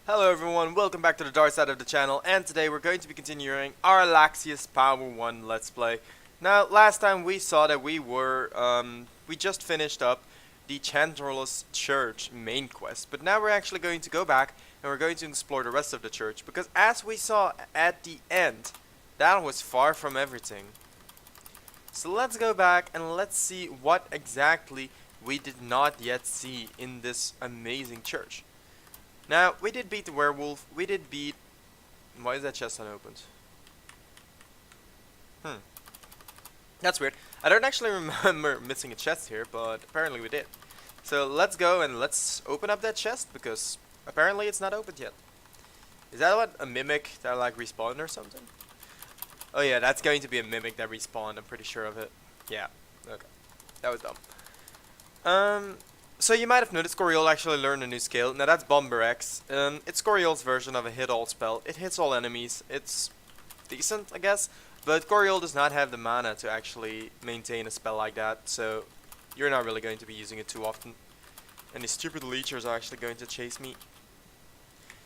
Hello everyone, welcome back to the Darth side of the channel, and today we're going to be continuing our Laxius Power 1 Let's Play. Now, last time we saw that we just finished up the Chandlerless Church main quest, but now we're actually going to go back and we're going to explore the rest of the church, because as we saw at the end, that was far from everything. So let's go back and let's see what exactly we did not yet see in this amazing church. Now, we did beat the werewolf, we did beat... Why is that chest unopened? That's weird. I don't actually remember missing a chest here, but apparently we did. So let's go and let's open up that chest, because apparently it's not opened yet. Is that what, a mimic that like respawned or something? Oh yeah, that's going to be a mimic that respawned, I'm pretty sure of it. Yeah, okay. That was dumb. So you might have noticed Coriol actually learned a new skill. Now that's Bomber X. It's Coriol's version of a hit-all spell. It hits all enemies. It's decent, I guess. But Coriol does not have the mana to actually maintain a spell like that. So you're not really going to be using it too often. And these stupid leechers are actually going to chase me.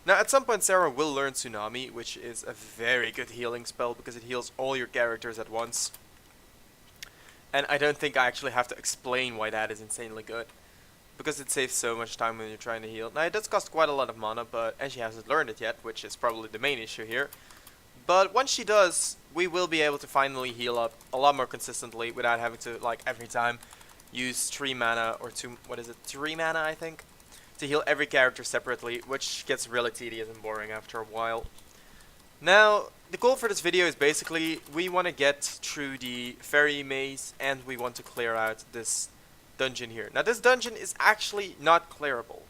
Now at some point Sarah will learn Tsunami, which is a very good healing spell because it heals all your characters at once. And I don't think I actually have to explain why that is insanely good, because it saves so much time when you're trying to heal. Now it does cost quite a lot of mana, and she hasn't learned it yet, which is probably the main issue here. But once she does, we will be able to finally heal up a lot more consistently without having to, like, every time use 3 mana or 3 mana I think, to heal every character separately, which gets really tedious and boring after a while. Now, the goal for this video is basically we want to get through the fairy maze and we want to clear out this dungeon here. Now this dungeon is actually not clearable.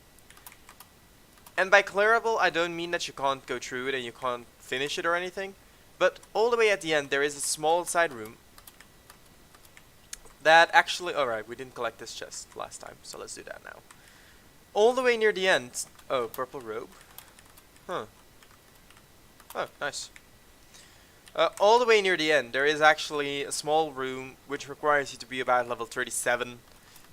And by clearable I don't mean that you can't go through it and you can't finish it or anything. But all the way at the end there is a small side room that actually... Alright, we didn't collect this chest last time, so let's do that now. All the way near the end... Oh, purple robe. Huh. Oh, nice. All the way near the end there is actually a small room which requires you to be about level 37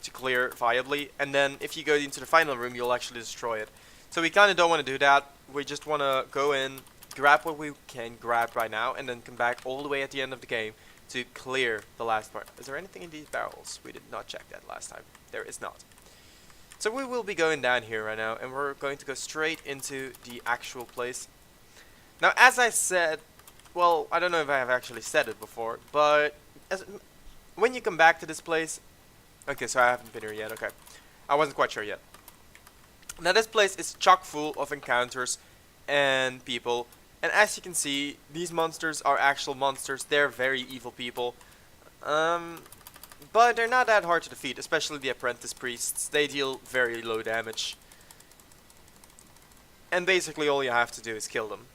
to clear viably, and then if you go into the final room you'll actually destroy it. So we kinda don't want to do that. We just want to go in, grab what we can grab right now, and then come back all the way at the end of the game to clear the last part. Is there anything in these barrels? We did not check that last time. There is not. So we will be going down here right now, and we're going to go straight into the actual place. Now as I said, well, I don't know if I have actually said it before, but when you come back to this place... Okay, so I haven't been here yet, okay. I wasn't quite sure yet. Now this place is chock full of encounters and people. And as you can see, these monsters are actual monsters. They're very evil people. But they're not that hard to defeat, especially the apprentice priests. They deal very low damage. And basically all you have to do is kill them.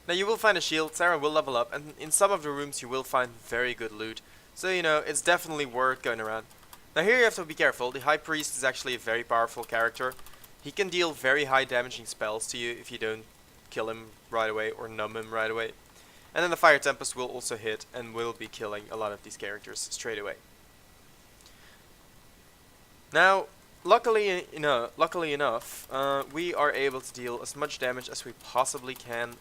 Now you will find a shield, Sarah will level up, and in some of the rooms you will find very good loot. So you know, it's definitely worth going around. Now here you have to be careful. The High Priest is actually a very powerful character. He can deal very high damaging spells to you if you don't kill him right away or numb him right away. And then the Fire Tempest will also hit and will be killing a lot of these characters straight away. Now, luckily enough, we are able to deal as much damage as we possibly can.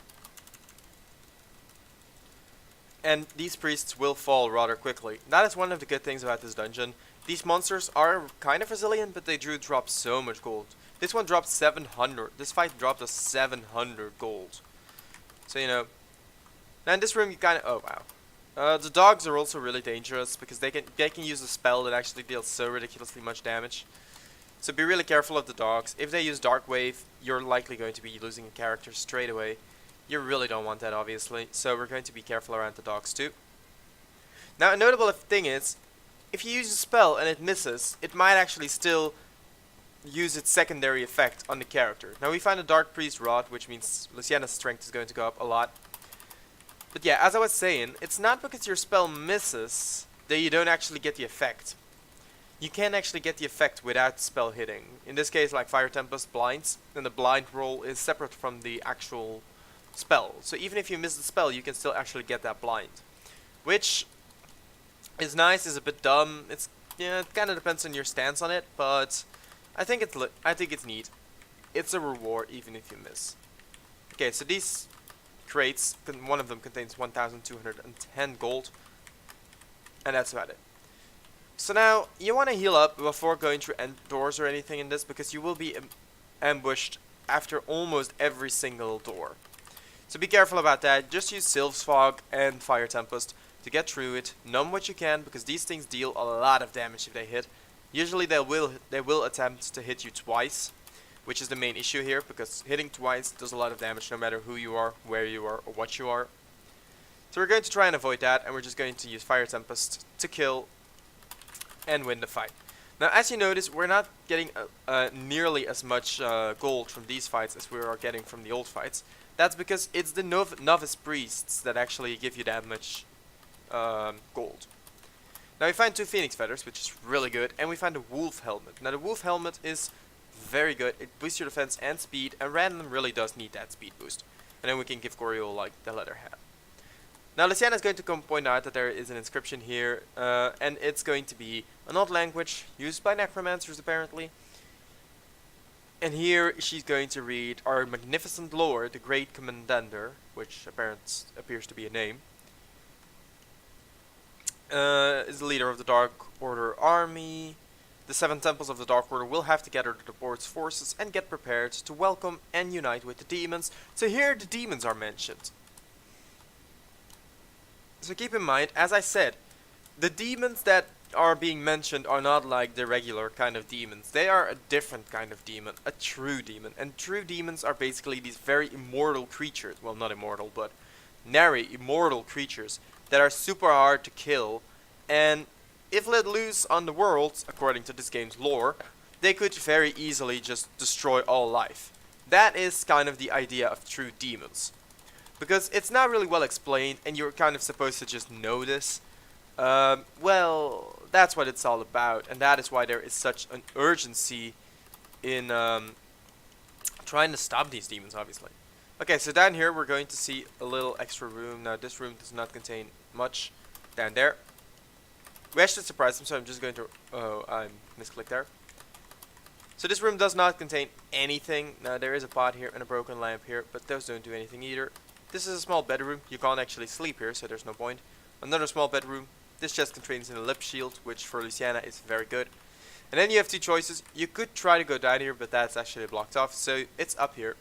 And these priests will fall rather quickly. That is one of the good things about this dungeon. These monsters are kind of resilient, but they do drop so much gold. This one dropped 700. This fight dropped us 700 gold. So, you know. Now in this room you kind of... Oh, wow. The dogs are also really dangerous because they can use a spell that actually deals so ridiculously much damage. So be really careful of the dogs. If they use Dark Wave, you're likely going to be losing a character straight away. You really don't want that, obviously, so we're going to be careful around the dogs too. Now, a notable thing is, if you use a spell and it misses, it might actually still use its secondary effect on the character. Now, we find a Dark Priest Rod, which means Luciana's strength is going to go up a lot. But yeah, as I was saying, it's not because your spell misses that you don't actually get the effect. You can actually get the effect without the spell hitting. In this case, like Fire Tempest blinds, then the blind roll is separate from the actual spell. So even if you miss the spell, you can still actually get that blind. Which is nice, is a bit dumb. It's, yeah, it kind of depends on your stance on it, but I think it's neat. It's a reward even if you miss. Okay, so these crates, one of them contains 1,210 gold, and that's about it. So now, you want to heal up before going through end doors or anything in this, because you will be ambushed after almost every single door. So be careful about that. Just use Sylph's Fog and Fire Tempest to get through it. Numb what you can, because these things deal a lot of damage if they hit. Usually they will attempt to hit you twice, which is the main issue here, because hitting twice does a lot of damage no matter who you are, where you are, or what you are. So we're going to try and avoid that, and we're just going to use Fire Tempest to kill and win the fight. Now, as you notice, we're not getting nearly as much gold from these fights as we are getting from the old fights. That's because it's the novice priests that actually give you that much gold. Now we find 2 phoenix feathers, which is really good, and we find a wolf helmet. Now the wolf helmet is very good. It boosts your defense and speed, and random really does need that speed boost. And then we can give Goriel like the leather hat. Now Luciana is going to come point out that there is an inscription here, and it's going to be an old language used by necromancers apparently. And here she's going to read, "Our magnificent lord, the great commander," which appears to be a name, is the leader of the Dark Order army. The 7 temples of the Dark Order will have to gather the board's forces and get prepared to welcome and unite with the demons. So here the demons are mentioned. So keep in mind, as I said, the demons that are being mentioned are not like the regular kind of demons. They are a different kind of demon, a true demon. And true demons are basically these very immortal creatures. Well, not immortal, but nary immortal creatures that are super hard to kill. And if let loose on the world, according to this game's lore, they could very easily just destroy all life. That is kind of the idea of true demons. Because it's not really well explained, and you're kind of supposed to just know this. Well, that's what it's all about, and that is why there is such an urgency in trying to stop these demons, obviously. Okay, so down here we're going to see a little extra room. Now this room does not contain much. Down there. We actually surprised him, so I'm just going to... Oh, I misclicked there. So this room does not contain anything. Now there is a pot here and a broken lamp here, but those don't do anything either. This is a small bedroom. You can't actually sleep here, so there's no point. Another small bedroom. This chest contains a lip shield, which for Luciana is very good. And then you have 2 choices. You could try to go down here, but that's actually blocked off, so it's up here.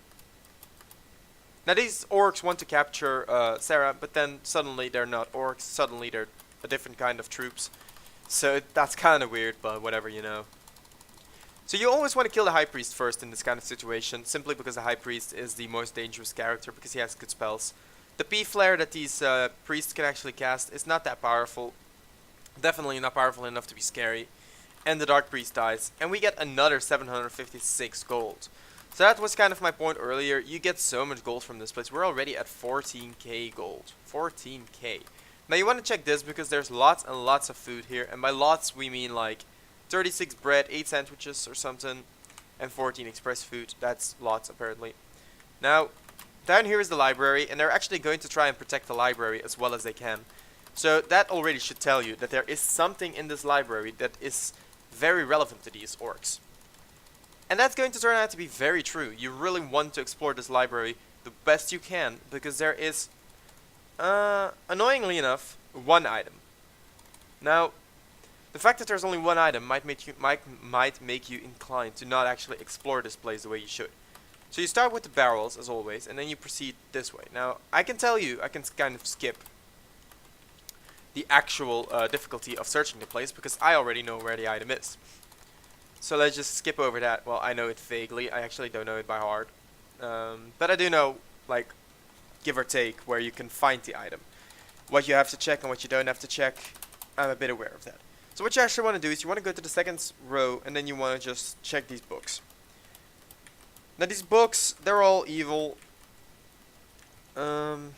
Now these orcs want to capture Sarah, but then suddenly they're not orcs. Suddenly they're a different kind of troops. So that's kind of weird, but whatever, you know. So you always want to kill the High Priest first in this kind of situation, simply because the High Priest is the most dangerous character, because he has good spells. The P-Flare that these priests can actually cast is not that powerful. Definitely not powerful enough to be scary. And the Dark Priest dies, and we get another 756 gold. So that was kind of my point earlier. You get so much gold from this place. We're already at 14k gold. 14k. Now you want to check this, because there's lots and lots of food here, and by lots we mean like 36 bread, 8 sandwiches or something, and 14 express food. That's lots apparently. Now, down here is the library, and they're actually going to try and protect the library as well as they can. So that already should tell you that there is something in this library that is very relevant to these orcs. And that's going to turn out to be very true. You really want to explore this library the best you can, because there is, annoyingly enough, 1 item. Now, the fact that there's only 1 item might make you inclined to not actually explore this place the way you should. So you start with the barrels as always, and then you proceed this way. Now I can tell you, I can kind of skip the actual difficulty of searching the place, because I already know where the item is. So let's just skip over that. Well, I know it vaguely. I actually don't know it by heart, but I do know, like, give or take, where you can find the item. What you have to check and what you don't have to check, I'm a bit aware of that. So what you actually want to do is you want to go to the second row, and then you want to just check these books. Now these books, they're all evil. And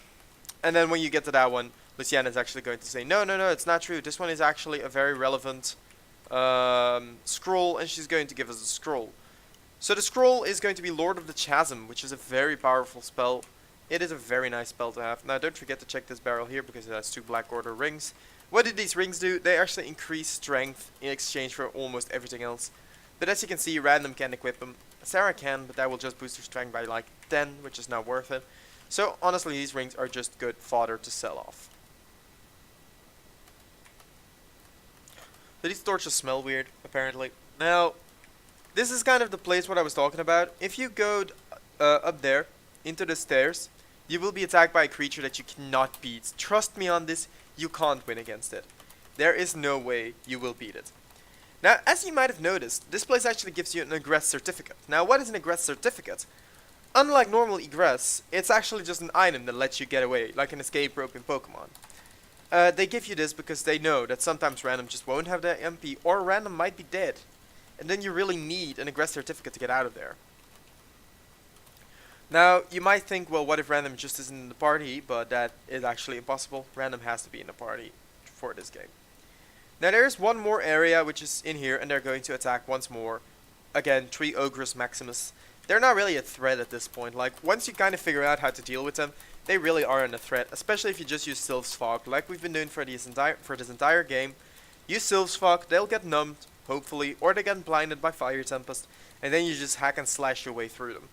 then when you get to that one, Luciana is actually going to say, no, it's not true. This one is actually a very relevant scroll, and she's going to give us a scroll. So the scroll is going to be Lord of the Chasm, which is a very powerful spell. It is a very nice spell to have. Now don't forget to check this barrel here, because it has 2 Black Order rings. What did these rings do? They actually increase strength in exchange for almost everything else. But as you can see, random can equip them. Sarah can, but that will just boost her strength by like 10, which is not worth it. So honestly, these rings are just good fodder to sell off. So these torches smell weird, apparently. Now, this is kind of the place what I was talking about. If you go up there, into the stairs, you will be attacked by a creature that you cannot beat. Trust me on this, you can't win against it. There is no way you will beat it. Now, as you might have noticed, this place actually gives you an egress certificate. Now, what is an egress certificate? Unlike normal egress, it's actually just an item that lets you get away, like an escape rope in Pokemon. They give you this because they know that sometimes random just won't have their MP, or random might be dead. And then you really need an egress certificate to get out of there. Now, you might think, well, what if random just isn't in the party, but that is actually impossible. Random has to be in the party for this game. Now, there's one more area which is in here, and they're going to attack once more. Again, 3 Ogres Maximus. They're not really a threat at this point. Like, once you kind of figure out how to deal with them, they really aren't a threat, especially if you just use Sylph's Fog, like we've been doing for this entire game. Use Sylph's Fog, they'll get numbed, hopefully, or they get blinded by Fire Tempest, and then you just hack and slash your way through them.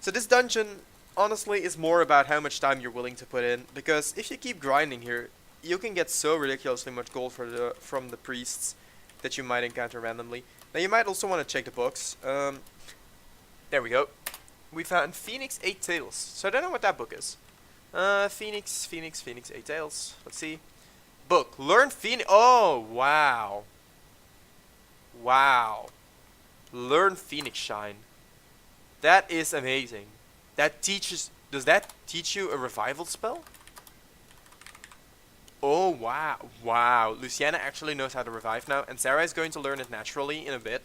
So this dungeon, honestly, is more about how much time you're willing to put in, because if you keep grinding here, you can get so ridiculously much gold from the priests that you might encounter randomly. Now you might also want to check the books. There we go. We found Phoenix 8 Tails. So I don't know what that book is. Phoenix 8 Tails. Let's see. Book. Learn Phoenix. Oh, wow. Wow. Learn Phoenix Shine. That is amazing. That teaches... Does that teach you a revival spell? Oh, wow. Wow. Luciana actually knows how to revive now, and Sarah is going to learn it naturally in a bit.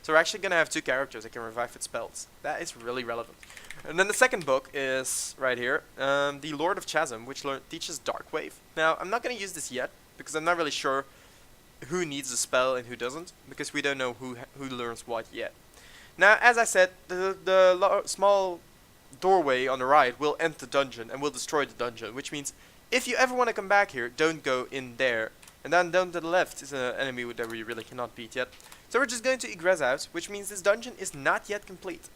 So we're actually going to have 2 characters that can revive with spells. That is really relevant. And then the second book is right here. The Lord of Chasm, which teaches Dark Wave. Now, I'm not going to use this yet, because I'm not really sure who needs the spell and who doesn't, because we don't know who learns what yet. Now, as I said, the small doorway on the right will end the dungeon and will destroy the dungeon, which means if you ever want to come back here, don't go in there. And then down to the left is an enemy that we really cannot beat yet. So we're just going to egress out, which means this dungeon is not yet complete.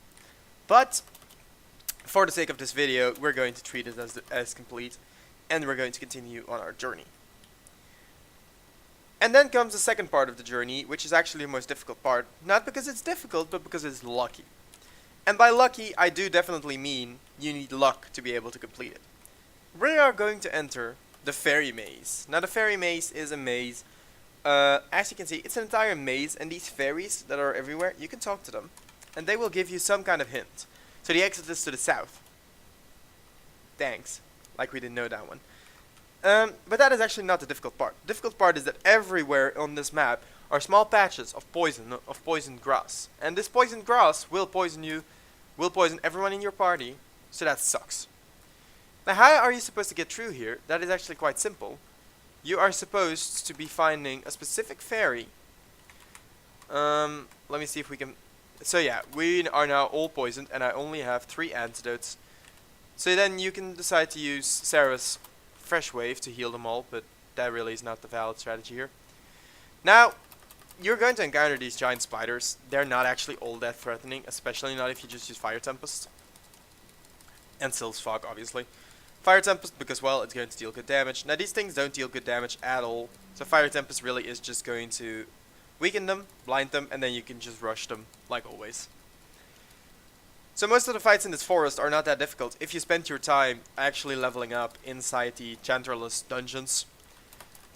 But for the sake of this video, we're going to treat it as complete, and we're going to continue on our journey. And then comes the second part of the journey, which is actually the most difficult part. Not because it's difficult, but because it's lucky. And by lucky, I do definitely mean you need luck to be able to complete it. We are going to enter the Fairy Maze. Now the Fairy Maze is a maze. As you can see, it's an entire maze, and these fairies that are everywhere, you can talk to them, and they will give you some kind of hint. So the exit is to the south. Thanks. Like we didn't know that one. But that is actually not the difficult part. The difficult part is that everywhere on this map are small patches of poisoned grass. And this poisoned grass will poison you, will poison everyone in your party, so that sucks. Now how are you supposed to get through here? That is actually quite simple. You are supposed to be finding a specific fairy. Let me see if we can... So yeah, we are now all poisoned, and I only have 3 antidotes. So then you can decide to use Sarah's Fresh Wave to heal them all, but that really is not the valid strategy here. Now, you're going to encounter these giant spiders. They're not actually all that threatening, especially not if you just use Fire Tempest. And Sylph's Fog, obviously. Fire Tempest because, well, it's going to deal good damage. Now, these things don't deal good damage at all. So Fire Tempest really is just going to weaken them, blind them, and then you can just rush them, like always. So most of the fights in this forest are not that difficult if you spend your time actually leveling up inside the Chantreless dungeons.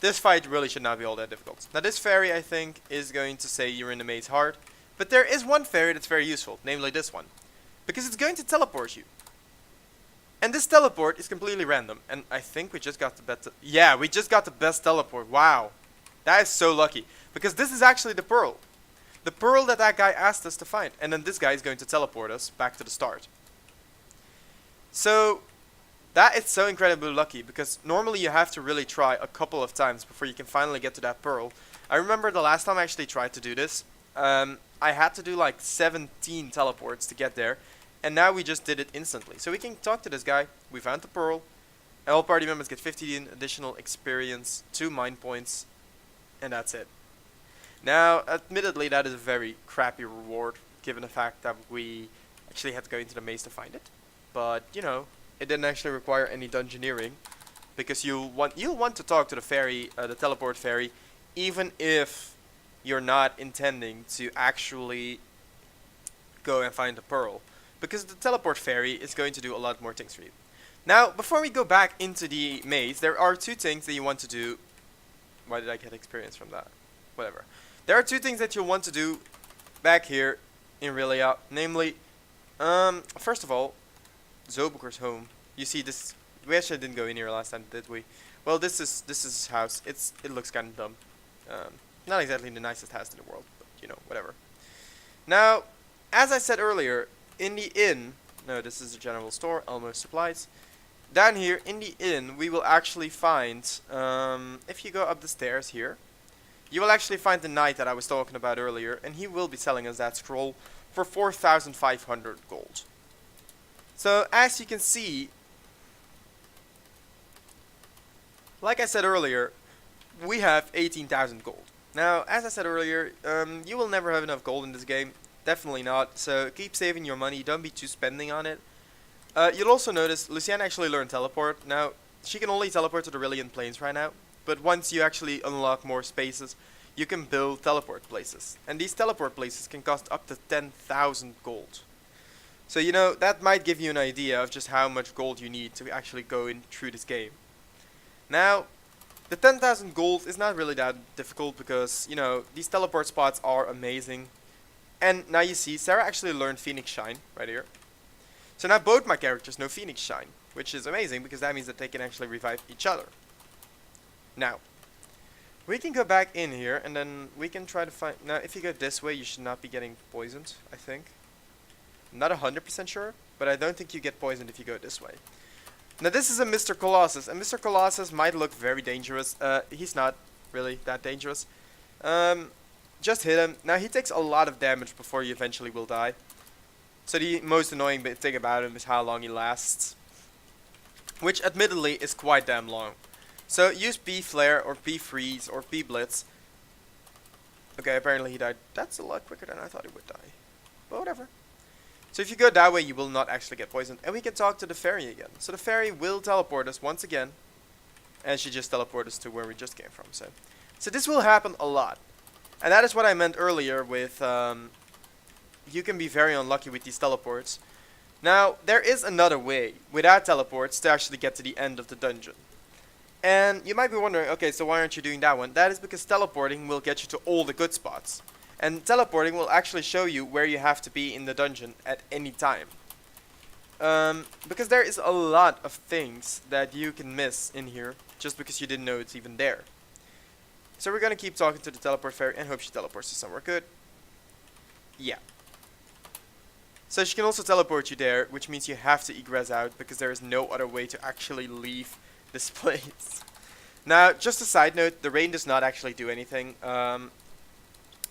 This fight really should not be all that difficult. Now this fairy, I think, is going to say you're in the maze hard. But there is one fairy that's very useful, namely this one. Because it's going to teleport you. And this teleport is completely random. And I think we just got the best... Yeah, we just got the best teleport. Wow. That is so lucky. Because this is actually the pearl. The pearl that guy asked us to find. And then this guy is going to teleport us back to the start. So, that is so incredibly lucky. Because normally you have to really try a couple of times before you can finally get to that pearl. I remember the last time I actually tried to do this. I had to do like 17 teleports to get there. And now we just did it instantly. So we can talk to this guy. We found the pearl. And all party members get 15 additional experience, 2 mind points. And that's it. Now, admittedly, that is a very crappy reward, given the fact that we actually had to go into the maze to find it. But, you know, it didn't actually require any dungeoneering, because you'll want to talk to the fairy, the teleport fairy, even if you're not intending to actually go and find the pearl, because the teleport fairy is going to do a lot more things for you. Now, before we go back into the maze, there are two things that you want to do. Why did I get experience from that? Whatever. There are two things that you'll want to do back here in Relia, namely, first of all, Zobuker's home. You see this. We actually didn't go in here last time, did we? Well, this is his house. It looks kind of dumb. Not exactly the nicest house in the world, but you know, whatever. Now, as I said earlier, in the inn. No, this is a general store. Almost supplies. Down here in the inn, we will actually find. If you go up the stairs here, you will actually find the knight that I was talking about earlier, and he will be selling us that scroll for 4,500 gold. So, as you can see, like I said earlier, we have 18,000 gold. Now, as I said earlier, you will never have enough gold in this game. Definitely not. So, keep saving your money. Don't be too spending on it. You'll also notice Lucienne actually learned teleport. Now, she can only teleport to the Rillian Plains right now. But once you actually unlock more spaces, you can build teleport places. And these teleport places can cost up to 10,000 gold. So, you know, that might give you an idea of just how much gold you need to actually go in through this game. Now, the 10,000 gold is not really that difficult because, you know, these teleport spots are amazing. And now you see, Sarah actually learned Phoenix Shine right here. So now both my characters know Phoenix Shine, which is amazing because that means that they can actually revive each other. Now, we can go back in here and then we can try to find... Now, if you go this way, you should not be getting poisoned, I think. I'm not 100% sure, but I don't think you get poisoned if you go this way. Now, this is a Mr. Colossus, and Mr. Colossus might look very dangerous. He's not really that dangerous. Just hit him. Now, he takes a lot of damage before you eventually will die. So the most annoying thing about him is how long he lasts. Which, admittedly, is quite damn long. So, use B-Flare, or B-Freeze, or B-Blitz. Okay, apparently he died. That's a lot quicker than I thought he would die. But whatever. So if you go that way, you will not actually get poisoned. And we can talk to the fairy again. So the fairy will teleport us once again. And she just teleported us to where we just came from. So this will happen a lot. And that is what I meant earlier with... you can be very unlucky with these teleports. Now, there is another way, without teleports, to actually get to the end of the dungeon. And you might be wondering, okay, so why aren't you doing that one? That is because teleporting will get you to all the good spots. And teleporting will actually show you where you have to be in the dungeon at any time. Because there is a lot of things that you can miss in here, just because you didn't know it's even there. So we're gonna keep talking to the teleport fairy and hope she teleports us somewhere good. Yeah. So she can also teleport you there, which means you have to egress out, because there is no other way to actually leave this place. Now, just a side note, the rain does not actually do anything.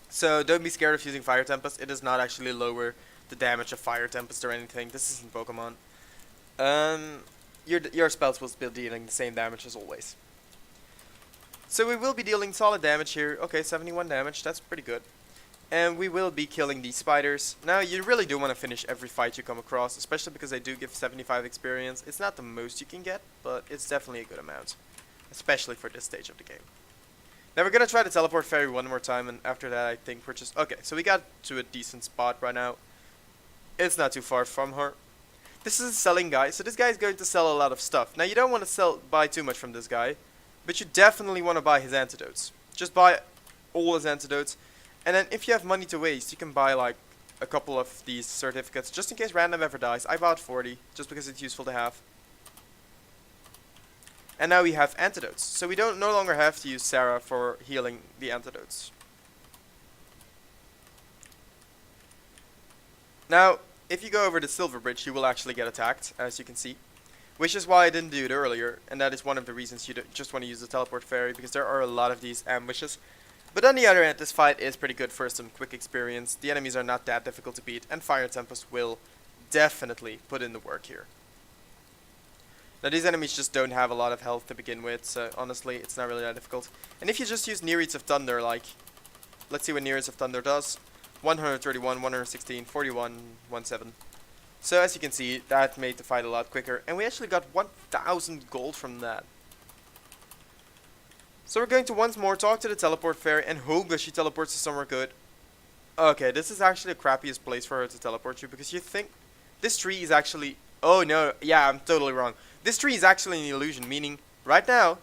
So don't be scared of using Fire Tempest. It does not actually lower the damage of Fire Tempest or anything. This isn't Pokemon. Your spells will be dealing the same damage as always. So we will be dealing solid damage here. Okay, 71 damage. That's pretty good. And we will be killing these spiders. Now, you really do want to finish every fight you come across, especially because they do give 75 experience. It's not the most you can get, but it's definitely a good amount, especially for this stage of the game. Now, we're going to try to teleport fairy one more time, and after that, I think we're just... Okay, so we got to a decent spot right now. It's not too far from her. This is a selling guy, so this guy is going to sell a lot of stuff. Now, you don't want to buy too much from this guy, but you definitely want to buy his antidotes. Just buy all his antidotes. And then if you have money to waste, you can buy like a couple of these certificates just in case random ever dies. I bought 40 just because it's useful to have. And now we have antidotes. So we no longer have to use Sarah for healing the antidotes. Now, if you go over the Silver Bridge, you will actually get attacked, as you can see. Which is why I didn't do it earlier. And that is one of the reasons you just want to use the Teleport Fairy, because there are a lot of these ambushes. But on the other hand, this fight is pretty good for some quick experience. The enemies are not that difficult to beat, and Fire Tempest will definitely put in the work here. Now, these enemies just don't have a lot of health to begin with, so honestly, it's not really that difficult. And if you just use Nereids of Thunder, like, Let's see what Nearest of Thunder does. 131, 116, 41, 17. So as you can see, that made the fight a lot quicker, and we actually got 1,000 gold from that. So we're going to once more talk to the teleport fairy and hope that she teleports to somewhere good. Okay, this is actually the crappiest place for her to teleport you, because you think this tree is actually... Oh no, yeah, I'm totally wrong. This tree is actually an illusion, meaning right now,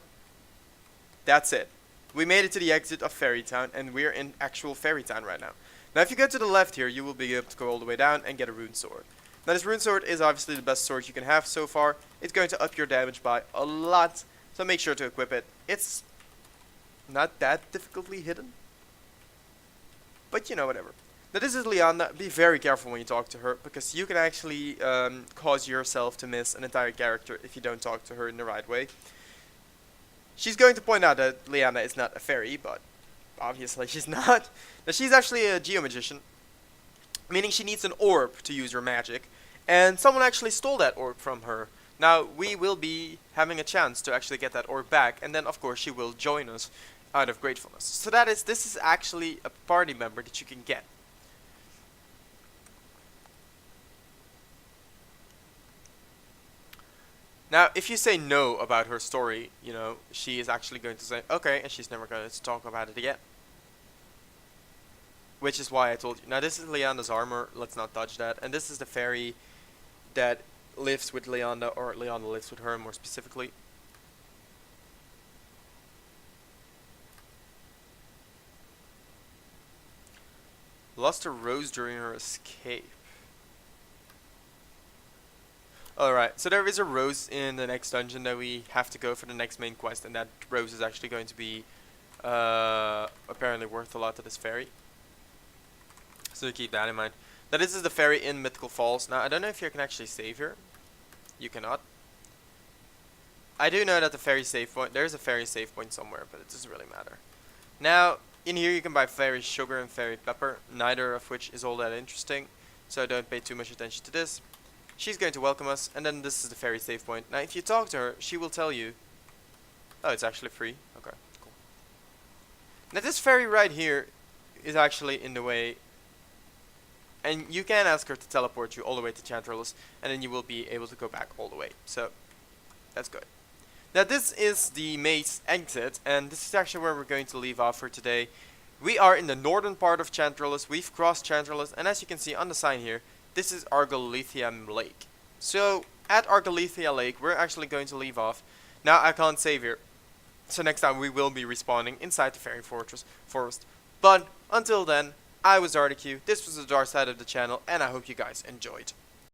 that's it. We made it to the exit of Fairy Town, and we're in actual Fairy Town right now. Now if you go to the left here, you will be able to go all the way down and get a rune sword. Now this rune sword is obviously the best sword you can have so far. It's going to up your damage by a lot, so make sure to equip it. It's not that difficultly hidden, but you know, whatever. Now this is Leanda. Be very careful when you talk to her, because you can actually cause yourself to miss an entire character if you don't talk to her in the right way. She's going to point out that Leanda is not a fairy, but obviously she's not. Now she's actually a geomagician, meaning she needs an orb to use her magic, and someone actually stole that orb from her. Now we will be having a chance to actually get that orb back, and then of course she will join us out of gratefulness. So this is actually a party member that you can get. Now, if you say no about her story, you know, she is actually going to say, okay, and she's never going to talk about it again. Which is why I told you. Now, this is Leanda's armor. Let's not touch that. And this is the fairy that lives with Leanda, or Leanda lives with her more specifically. Lost a rose during her escape. Alright, so there is a rose in the next dungeon that we have to go for the next main quest, and that rose is actually going to be apparently worth a lot to this fairy. So keep that in mind. Now this is the fairy in Mythical Falls. Now I don't know if you can actually save here. You cannot. I do know that the fairy save point, there's a fairy save point somewhere, but it doesn't really matter. Now, in here you can buy fairy sugar and fairy pepper, neither of which is all that interesting, so don't pay too much attention to this. She's going to welcome us, and then this is the fairy save point. Now if you talk to her, she will tell you... Oh, it's actually free. Okay, cool. Now this fairy right here is actually in the way, and you can ask her to teleport you all the way to Chantrellus, and then you will be able to go back all the way. So, that's good. Now this is the maze exit, and this is actually where we're going to leave off for today. We are in the northern part of Chantrellus. We've crossed Chantrellus, and as you can see on the sign here, this is Argalithia Lake. So, at Argalithia Lake, we're actually going to leave off. Now, I can't save here. So next time we will be respawning inside the Fairy Forest. But, until then, I was Artiq, this was the Darth side of the channel, and I hope you guys enjoyed.